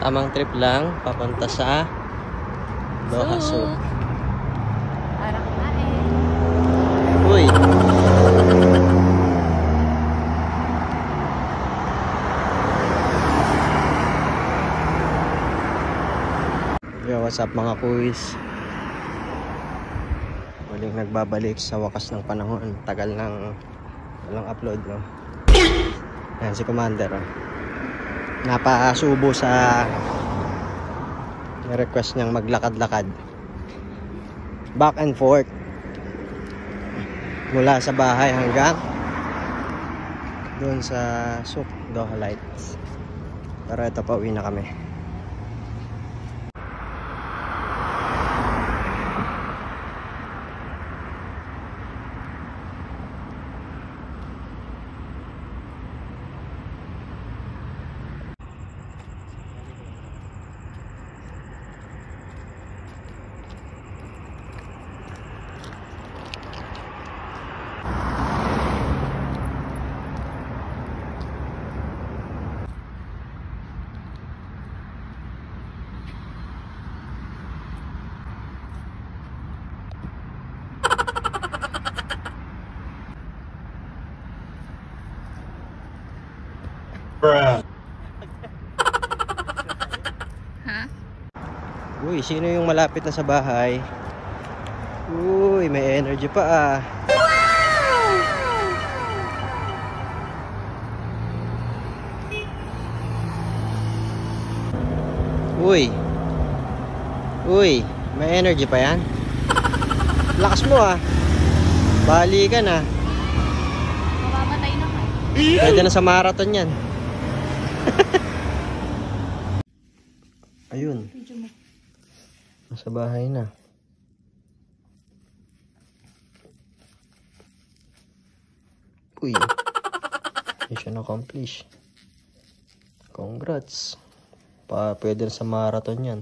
Tamang trip lang, papunta sa Doha Zoo. Para kumain. Uy! Yo, what's up mga kuys? Muling nagbabalik sa wakas ng panahon. Tagal nang walang upload, no? Yan si Commander, oh. Napasubo sa request niyang maglakad-lakad back and forth mula sa bahay hanggang doon sa Souk Doha Lights. Pero ito, pauwi na kami. Ha? Uy, sino yung malapit na sa bahay? Uy, may energy pa ah. Uy. Uy, may energy pa yan? Lakas mo ah. Bali ka na. Mamamatay na ka. Pwede na sa marathon yan. Ayun. Nasa bahay na. Uy. Mission accomplished. Congrats. Pwede na sa marathon yan.